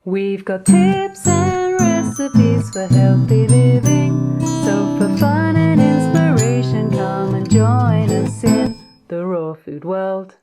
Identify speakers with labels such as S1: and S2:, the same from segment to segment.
S1: We've got tips and recipes for healthy living. So for fun and inspiration, come and join us in the raw food world.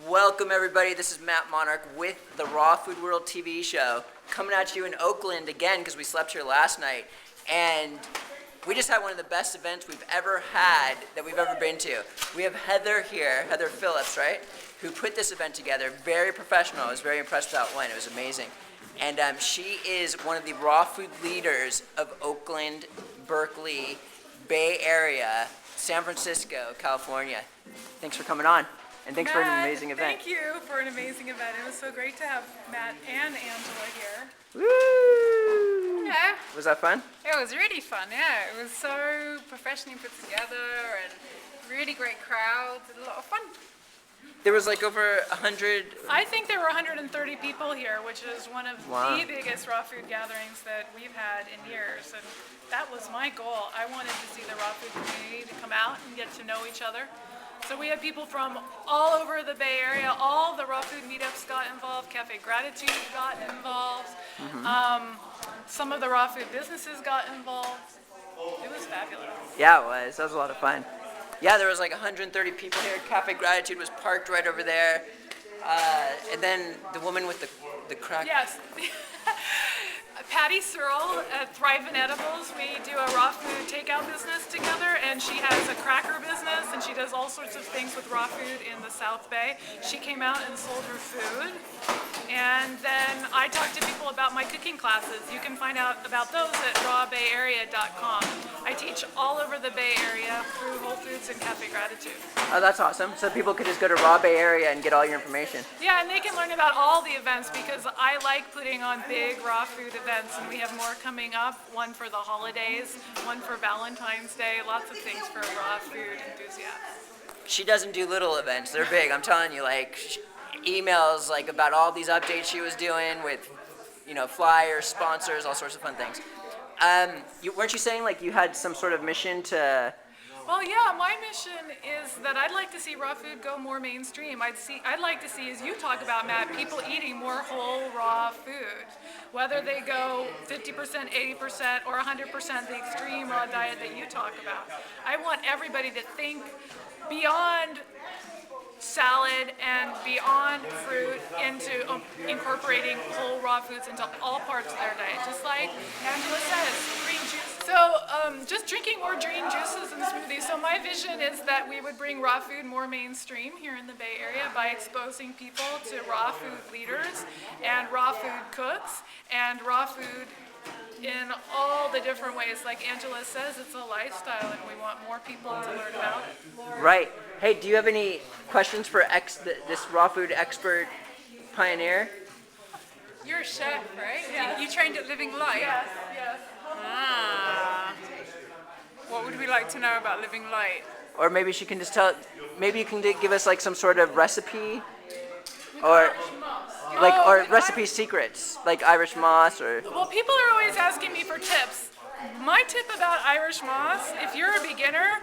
S2: Welcome everybody, this is Matt Monarch with the Raw Food World TV show, coming at you in Oakland again because we slept here last night, and we just had one of the best events we've ever had that we've ever been to. We have Heather here, Heather Phillips, right, who put this event together, very professional. I was very impressed with how it went, it was amazing. And she is one of the raw food leaders of Oakland, Berkeley, Bay Area, San Francisco, California. Thanks for coming on. And thanks for an amazing event.
S3: Thank you for an amazing event. It was so great to have Matt and Angela here.
S2: Woo!
S3: Yeah.
S2: Was that fun?
S3: It was really fun, yeah. It was so professionally put together and really great crowds and a lot of fun.
S2: There was like over 100...
S3: I think there were 130 people here, which is one of
S2: Wow.
S3: the biggest raw food gatherings that we've had in years. And that was my goal. I wanted to see the raw food community to come out and get to know each other. So we had people from all over the Bay Area. All the raw food meetups got involved. Cafe Gratitude got involved. Some of the raw food businesses got involved. It was fabulous.
S2: Yeah, it was. That was a lot of fun. Yeah, there was like 130 people here. Cafe Gratitude was parked right over there. And then the woman with the crack...
S3: Yes. Cyril at Thrive in Edibles, we do a raw food takeout business together, and she has a cracker business, and she does all sorts of things with raw food in the South Bay. She came out and sold her food, and then I talked to people about my cooking classes. You can find out about those at rawbayarea.com. I teach all over the Bay Area through Whole Foods and Cafe Gratitude.
S2: Oh, that's awesome. So people could just go to Raw Bay Area and get all your information.
S3: Yeah, and they can learn about all the events because I like putting on big raw food events, and we have more coming up, one for the holidays, one for Valentine's Day, lots of things for raw food enthusiasts.
S2: She doesn't do little events. They're big. I'm telling you, like emails like about all these updates she was doing with, flyers, sponsors, all sorts of fun things. Weren't you saying like you had some sort of mission to...
S3: Well, yeah, my mission is that I'd like to see raw food go more mainstream. I'd like to see, as you talk about, Matt, people eating more whole raw food. Whether they go 50%, 80%, or 100% the extreme raw diet that you talk about. I want everybody to think beyond salad and beyond fruit into incorporating whole raw foods into all parts of their diet, just like Angela says, green juice. So just drinking more green juices and smoothies. So my vision is that we would bring raw food more mainstream here in the Bay Area by exposing people to raw food leaders and raw food cooks and raw food in all the different ways. Like Angela says, it's a lifestyle and we want more people to learn about it.
S2: Right. Hey, do you have any questions for this raw food expert pioneer?
S4: You're a chef, right?
S3: Yes.
S4: You trained at Living Light?
S3: Yes, yes.
S4: Ah. What would we like to know about Living Light?
S2: Or maybe she can just maybe you can give us like some sort of recipe or recipe secrets, like Irish moss or...
S3: Well, people are always asking me for tips. My tip about Irish moss, if you're a beginner,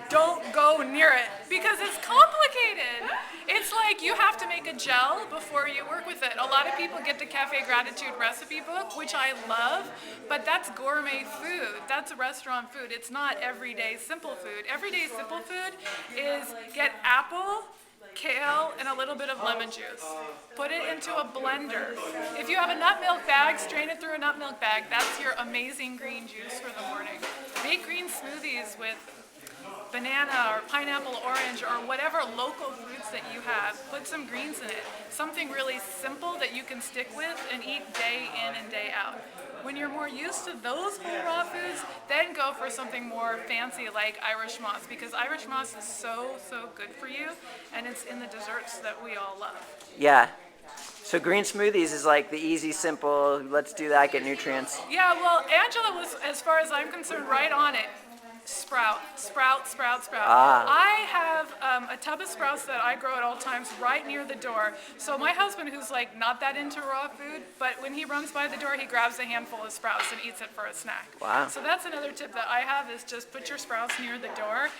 S3: don't go near it because it's complicated. It's like you have to make a gel before you work with it. A lot of people get the Cafe Gratitude recipe book, which I love, but that's gourmet food. That's restaurant food. It's not everyday simple food. Everyday simple food is get apple, kale, and a little bit of lemon juice. Put it into a blender. If you have a nut milk bag, strain it through a nut milk bag. That's your amazing green juice for the morning. Make green smoothies with banana or pineapple, orange, or whatever local fruits that you have. Put some greens in it. Something really simple that you can stick with and eat day in and day out. When you're more used to those whole raw foods, then go for something more fancy like Irish moss, because Irish moss is so, so good for you, and it's in the desserts that we all love.
S2: Yeah. So green smoothies is like the easy, simple, let's do that, get nutrients.
S3: Yeah, well, Angela was, as far as I'm concerned, right on it. Sprout.
S2: Ah.
S3: I have a tub of sprouts that I grow at all times right near the door. So my husband, who's like not that into raw food, but when he runs by the door, he grabs a handful of sprouts and eats it for a snack.
S2: Wow.
S3: So that's another tip that I have is just put your sprouts near the door,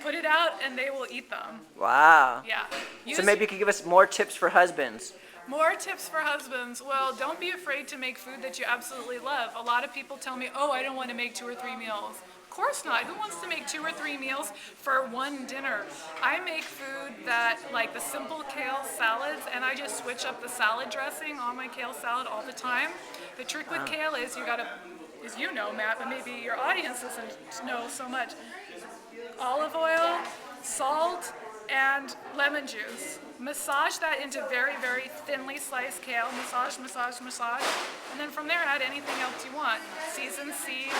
S3: put it out, and they will eat them.
S2: Wow.
S3: Yeah.
S2: So maybe you could give us more tips for husbands.
S3: More tips for husbands. Well, don't be afraid to make food that you absolutely love. A lot of people tell me, oh, I don't want to make 2 or 3 meals. Of course not. Who wants to make 2 or 3 meals for one dinner? I make food that, like the simple kale salads, and I just switch up the salad dressing on my kale salad all the time. The trick with kale is you gotta, as you know, Matt, but maybe your audience doesn't know so much. Olive oil, salt, and lemon juice. Massage that into very, very thinly sliced kale. Massage, massage, massage. And then from there, add anything else you want. Seasoned seeds,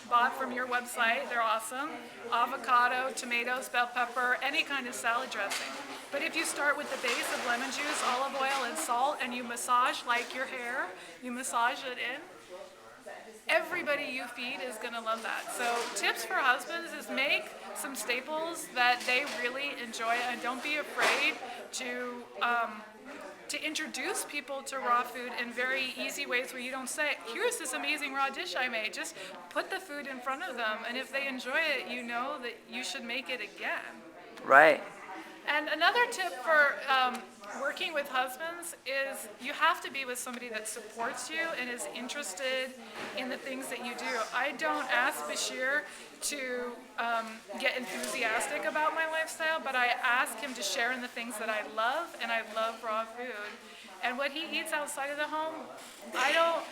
S3: bought from your website. They're awesome. Avocado, tomatoes, bell pepper, any kind of salad dressing. But if you start with the base of lemon juice, olive oil, and salt, and you massage like your hair, you massage it in, everybody you feed is going to love that. So tips for husbands is make some staples that they really enjoy, and don't be afraid to introduce people to raw food in very easy ways where you don't say, here's this amazing raw dish I made. Just put the food in front of them, and if they enjoy it, you know that you should make it again.
S2: Right.
S3: And another tip for working with husbands is you have to be with somebody that supports you and is interested in the things that you do. I don't ask Bashir to get enthusiastic about my lifestyle, but I ask him to share in the things that I love, and I love raw food. And what he eats outside of the home, I don't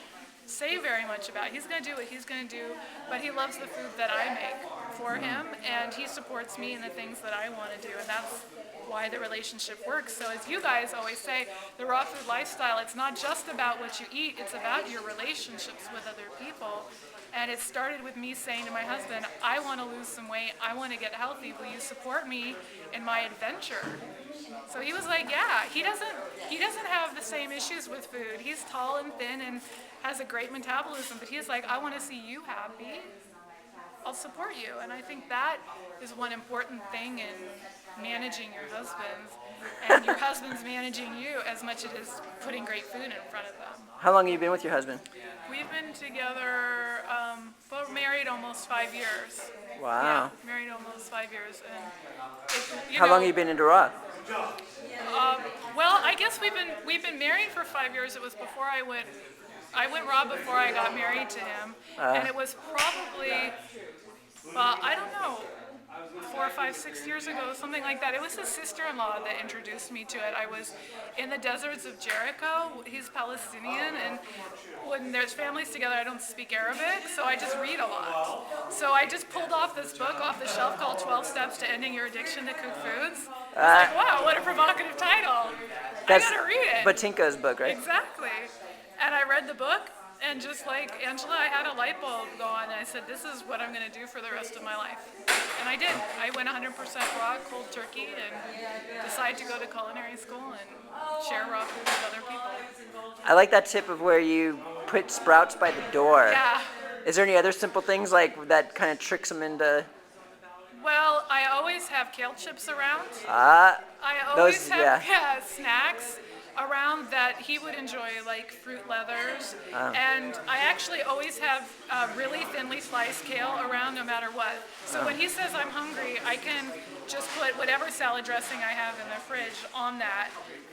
S3: say very much about. He's going to do what he's going to do, but he loves the food that I make for him, and he supports me in the things that I want to do, and that's why the relationship works. So as you guys always say, the raw food lifestyle, it's not just about what you eat, it's about your relationships with other people. And it started with me saying to my husband, I want to lose some weight, I want to get healthy, will you support me in my adventure? So he was like, yeah. He doesn't have the same issues with food. He's tall and thin and has a great metabolism, but he's like, I want to see you happy, I'll support you. And I think that is one important thing in managing your husbands, and your husband's managing you as much as it is putting great food in front of them.
S2: How long have you been with your husband?
S3: We've been together, well, married almost 5 years.
S2: Wow.
S3: Yeah, married almost 5 years. And
S2: How long have you been into raw?
S3: Well, I guess we've been married for 5 years. It was before I went raw before I got married to him, and it was probably, I don't know, 4 or 5, 6 years ago, something like that. It was his sister-in-law that introduced me to it. I was in the deserts of Jericho. He's Palestinian, and when there's families together, I don't speak Arabic, so I just read a lot. So I just pulled off this book off the shelf called 12 Steps to Ending Your Addiction to Cooked Foods. I was like, wow, what a provocative title. I gotta read it.
S2: Batinka's book, right?
S3: Exactly. And I read the book, and just like Angela, I had a light bulb go on, and I said, this is what I'm going to do for the rest of my life. And I did. I went 100% raw, cold turkey, and decided to go to culinary school and share raw food with other people.
S2: I like that tip of where you put sprouts by the door.
S3: Yeah.
S2: Is there any other simple things like that kind of tricks them into?
S3: Well, I always have kale chips around.
S2: I
S3: always have snacks around that he would enjoy, like fruit leathers. And I actually always have really thinly sliced kale around no matter what. So when he says I'm hungry, I can just put whatever salad dressing I have in the fridge on that,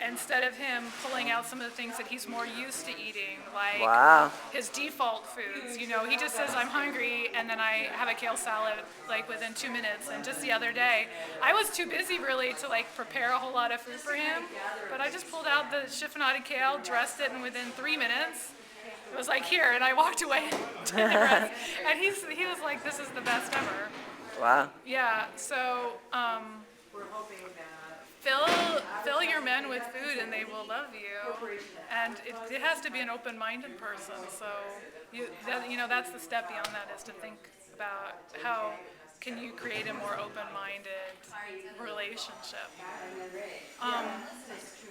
S3: instead of him pulling out some of the things that he's more used to eating, like his default foods. You know, he just says I'm hungry, and then I have a kale salad like within 2 minutes. And just the other day, I was too busy really to like prepare a whole lot of food for him, but I just pulled out the chiffonade kale, dressed it, and within 3 minutes, it was like here, and I walked away and did the rest. And he was like, this is the best ever.
S2: Wow.
S3: Yeah, so fill your men with food and they will love you. And it has to be an open-minded person. So that's the step beyond that, is to think about how can you create a more open-minded relationship.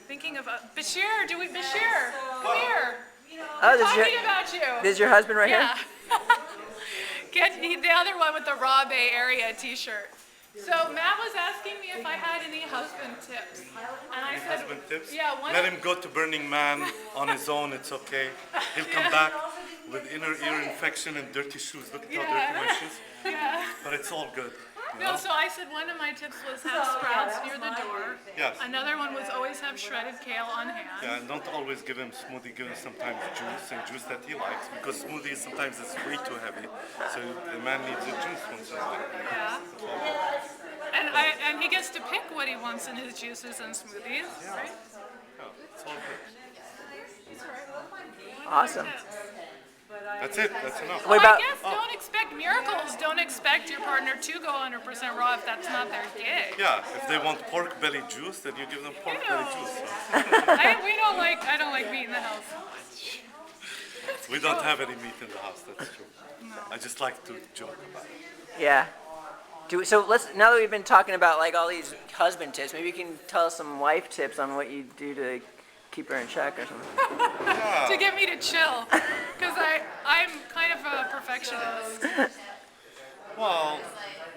S3: Thinking of Bashir, Bashir, come here.
S2: Oh,
S3: Talking about you.
S2: This is your husband right
S3: Yeah.
S2: here?
S3: Get the other one with the Raw Bay Area t-shirt. So Matt was asking me if I had any husband tips. And I said,
S5: husband tips?
S3: Yeah,
S5: Let him go to Burning Man on his own, it's okay. He'll come back with inner ear infection and dirty shoes. Look at how dirty my shoes.
S3: Yeah.
S5: But it's all good.
S3: No, so I said one of my tips was have sprouts near the door.
S5: Yes.
S3: Another one was always have shredded kale on hand.
S5: Yeah, and don't always give him smoothie, give him sometimes juice, and juice that he likes, because smoothie sometimes is way too heavy. So the man needs a juice once in a while.
S3: Yeah. And he gets to pick what he wants in his juices and smoothies, right?
S5: Yeah, it's all good.
S2: Awesome.
S5: That's it, that's enough.
S2: What
S3: Well,
S2: about?
S3: I guess don't expect miracles. Don't expect your partner to go 100% raw if that's not their gig.
S5: Yeah, if they want pork belly juice, then you give them pork belly juice.
S3: I don't like meat in the house.
S5: We don't have any meat in the house, that's true. I just like to joke about it.
S2: Yeah. So let's, now that we've been talking about like all these husband tips, maybe you can tell us some wife tips on what you do to keep her in check or something.
S3: To get me to chill, because I'm kind of a perfectionist.
S5: Well,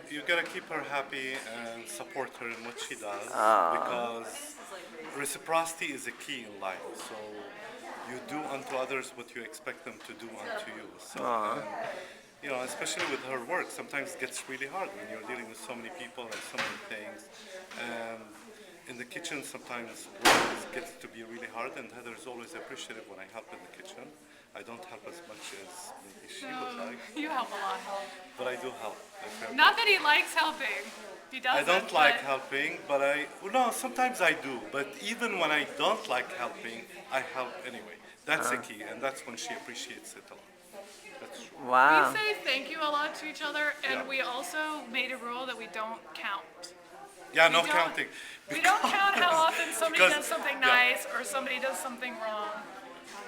S5: you gotta keep her happy and support her in what she does, because reciprocity is a key in life. So you do unto others what you expect them to do unto you. So, and, you know, especially with her work, sometimes it gets really hard when you're dealing with so many people and so many things. And in the kitchen, sometimes work gets to be really hard, and Heather is always appreciative when I help in the kitchen. I don't help as much as maybe she would like,
S3: You help a lot.
S5: but I do help.
S3: Not that he likes helping. He doesn't.
S5: I don't like
S3: but-
S5: helping, but no, sometimes I do. But even when I don't like helping, I help anyway. That's the key, and that's when she appreciates it a lot. That's true.
S2: Wow.
S3: We say thank you a lot to each other, and
S5: Yeah.
S3: we also made a rule that we don't count.
S5: Yeah, no
S3: don't-
S5: counting.
S3: We don't count how often somebody
S5: Because-
S3: does something
S5: yeah.
S3: nice or somebody does something wrong.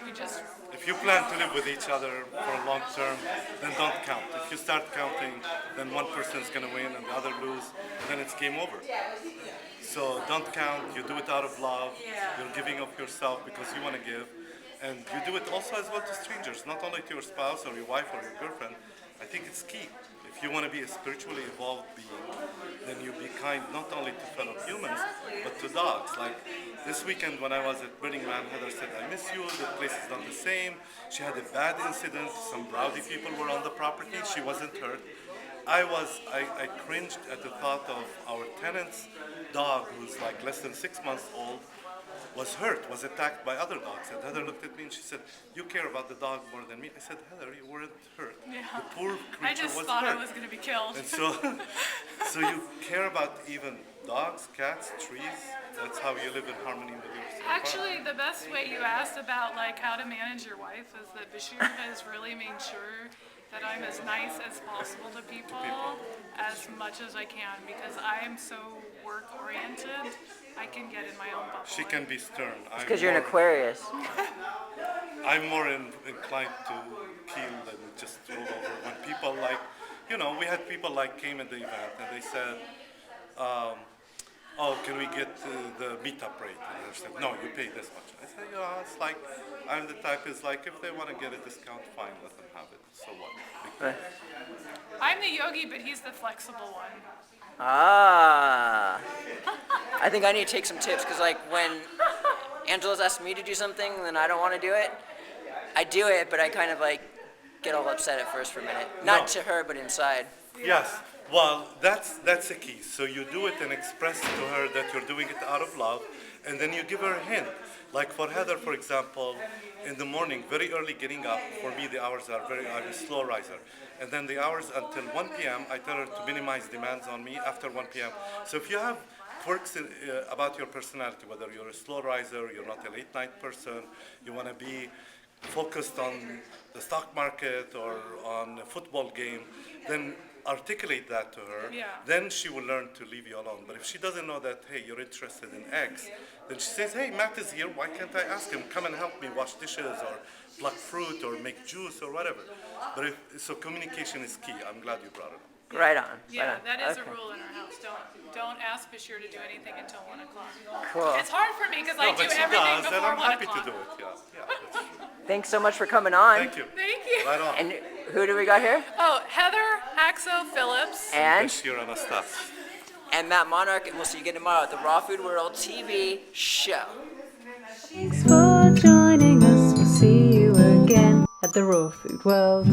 S3: We just,
S5: If you plan to live with each other for a long term, then don't count. If you start counting, then one person's going to win and the other lose, then it's game over. So don't count. You do it out of love. You're giving of yourself because you want to give. And you do it also as well to strangers, not only to your spouse or your wife or your girlfriend. I think it's key. If you want to be a spiritually evolved being, then you be kind not only to fellow humans, but to dogs. Like this weekend when I was at Burning Man, Heather said, I miss you, the place is not the same. She had a bad incident, some rowdy people were on the property, she wasn't hurt. I cringed at the thought of our tenant's dog, who's like less than 6 months old, was hurt, was attacked by other dogs. And Heather looked at me and she said, you care about the dog more than me. I said, Heather, you weren't hurt.
S3: Yeah.
S5: The poor
S3: I
S5: creature
S3: just
S5: was
S3: thought
S5: hurt.
S3: I was going to be killed.
S5: And so, so you care about even dogs, cats, trees. That's how you live in harmony with yourself.
S3: Actually, the best way you asked about like how to manage your wife is that Bashir has really made sure that I'm as nice as possible to people as much as I can, because I am so work oriented. I can get in my own bubble.
S5: She can be stern.
S2: Because you're an Aquarius.
S5: I'm more inclined to peel than just roll over. When people like, you know, we had people like came at the event and they said, oh, can we get the meetup rate? And I said, no, you pay this much. I said, you know, it's like, I'm the type is like, if they want to get a discount, fine, let them have it. So what?
S2: Right.
S3: I'm the yogi, but he's the flexible one.
S2: Ah. I think I need to take some tips because, like, when Angela's asked me to do something and then I don't want to do it, I do it, but I kind of like get all upset at first for a minute. Not to her, but inside.
S5: Yes. Well, that's the key. So you do it and express to her that you're doing it out of love, and then you give her a hint. Like for Heather, for example, in the morning, very early getting up, for me the hours are I'm a slow riser. And then the hours until 1 p.m., I tell her to minimize demands on me after 1 p.m. So if you have quirks about your personality, whether you're a slow riser, you're not a late night person, you want to be focused on the stock market or on a football game, then articulate that to her.
S3: Yeah.
S5: Then she will learn to leave you alone. But if she doesn't know that, hey, you're interested in X, then she says, hey, Matt is here, why can't I ask him, come and help me wash dishes or pluck fruit or make juice or whatever. But so communication is key. I'm glad you brought it up.
S2: Right on.
S3: Yeah,
S2: right on.
S3: that is
S2: Okay.
S3: a rule in our house. Don't ask Bashir to do anything until 1 o'clock.
S2: Cool.
S3: It's hard for me because I
S5: No,
S3: do
S5: but she
S3: everything
S5: does, and
S3: before
S5: I'm
S3: 1
S5: happy
S3: o'clock.
S5: to do it. Yeah, that's true.
S2: Thanks so much for coming on.
S5: Thank you.
S3: Thank you.
S5: Right on.
S2: And who do we got here?
S3: Oh, Heather Haxo Phillips.
S2: And
S5: Bashir Anastas.
S2: Matt Monarch, and we'll see you again tomorrow at the Raw Food World TV show.
S1: Thanks for joining us. We'll see you again at the Raw Food World.